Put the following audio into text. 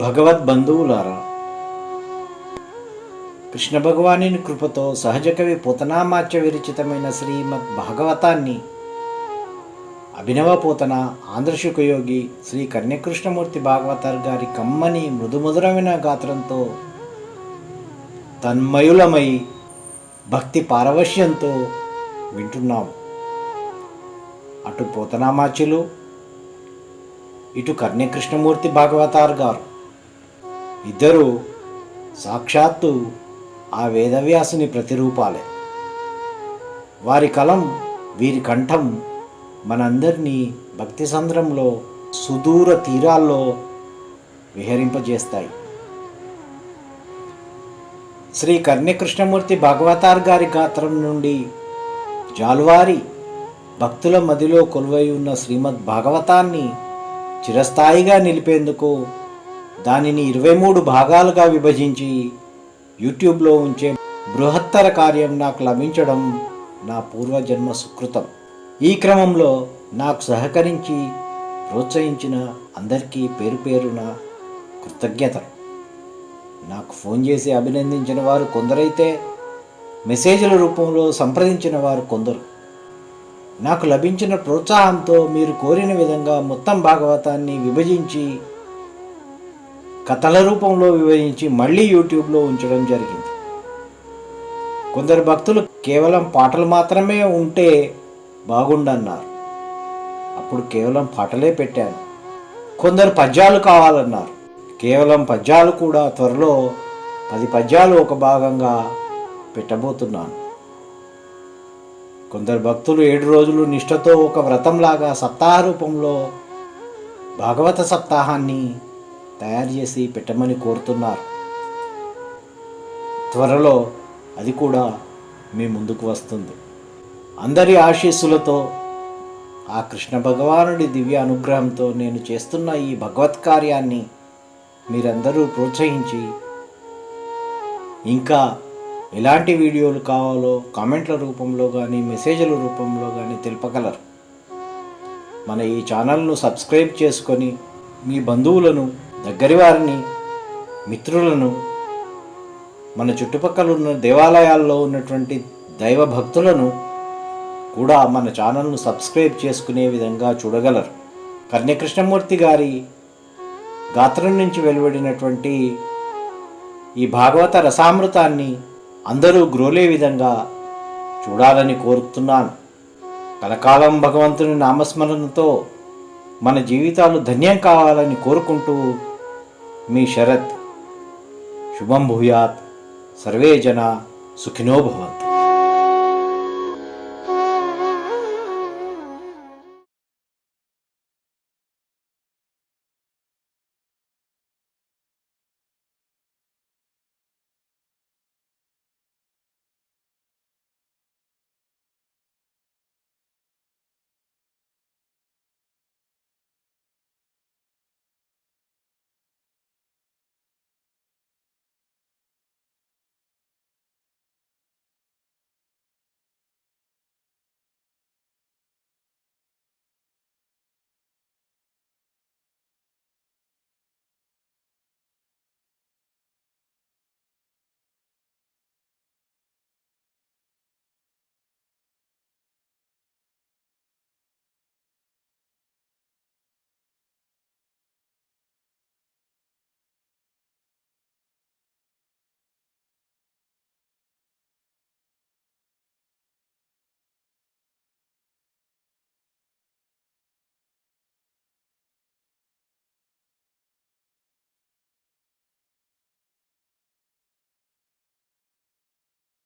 భగవద్బంధువులారా, కృష్ణ భగవానుని కృపతో సహజకవి పోతనామాచ్య విరచితమైన శ్రీమద్ భాగవతాన్ని అభినవ పోతన ఆంధ్రశుకయోగి శ్రీ కన్యకృష్ణమూర్తి భాగవతార్ గారి కమ్మని మృదుమధురమైన గాత్రంతో తన్మయులమై భక్తి పారవశ్యంతో వింటున్నాం. అటు పోతనామాచ్యులు, ఇటు కన్యకృష్ణమూర్తి భాగవతార్ గారు ఇద్దరు సాక్షాత్తు ఆ వేదవ్యాసుని ప్రతిరూపాలే. వారి కలం, వీరి కంఠం మనందరినీ భక్తి సంద్రంలో సుదూర తీరాల్లో విహరింపజేస్తాయి. శ్రీ కన్యకృష్ణమూర్తి భాగవతార్ గారి గాత్రం నుండి జాలువారి భక్తుల మదిలో కొలువై ఉన్న శ్రీమద్ భాగవతాన్ని చిరస్థాయిగా నిలిపేందుకు దానిని 23 భాగాలుగా విభజించి యూట్యూబ్లో ఉంచే బృహత్తర కార్యం నాకు లభించడం నా పూర్వజన్మ సుకృతం. ఈ క్రమంలో నాకు సహకరించి ప్రోత్సహించిన అందరికీ పేరు పేరున కృతజ్ఞతలు. నాకు ఫోన్ చేసి అభినందించిన వారు కొందరైతే మెసేజ్ల రూపంలో సంప్రదించిన వారు కొందరు. నాకు లభించిన ప్రోత్సాహంతో మీరు కోరిన విధంగా మొత్తం భాగవతాన్ని విభజించి కథల రూపంలో విభజించి మళ్ళీ యూట్యూబ్లో ఉంచడం జరిగింది. కొందరు భక్తులు కేవలం పాటలు మాత్రమే ఉంటే బాగుండన్నారు. అప్పుడు కేవలం పాటలే పెట్టాను. కొందరు పద్యాలు కావాలన్నారు. కేవలం పద్యాలు కూడా త్వరలో 10 పద్యాలు ఒక భాగంగా పెట్టబోతున్నాను. కొందరు భక్తులు 7 రోజులు నిష్ఠతో ఒక వ్రతంలాగా సప్తాహ రూపంలో భాగవత సప్తాహాన్ని తయారు చేసి పెట్టమని కోరుతున్నారు. త్వరలో అది కూడా మీ ముందుకు వస్తుంది. అందరి ఆశీస్సులతో, ఆ కృష్ణ భగవానుడి దివ్య అనుగ్రహంతో నేను చేస్తున్న ఈ భగవత్ కార్యాన్ని మీరందరూ ప్రోత్సహించి ఇంకా ఎలాంటి వీడియోలు కావాలో కామెంట్ల రూపంలో కానీ మెసేజ్ల రూపంలో కానీ తెలుపగలరు. మన ఈ ఛానల్ను సబ్స్క్రైబ్ చేసుకొని మీ బంధువులను, దగ్గరి వారిని, మిత్రులను, మన చుట్టుపక్కల ఉన్న దేవాలయాల్లో ఉన్నటువంటి దైవ భక్తులను కూడా మన ఛానల్ను సబ్స్క్రైబ్ చేసుకునే విధంగా చూడగలరు. కన్యకృష్ణమూర్తి గారి గాత్రం నుంచి వెలువడినటువంటి ఈ భాగవత రసామృతాన్ని అందరూ గ్రోలే విధంగా చూడాలని కోరుతున్నాను. కలకాలం భగవంతుని నామస్మరణతో మన జీవితాలు ధన్యం కావాలని కోరుకుంటూ మీ శరత్. శుభం భూయాత్. సర్వే జనా సుఖినో భవంతు.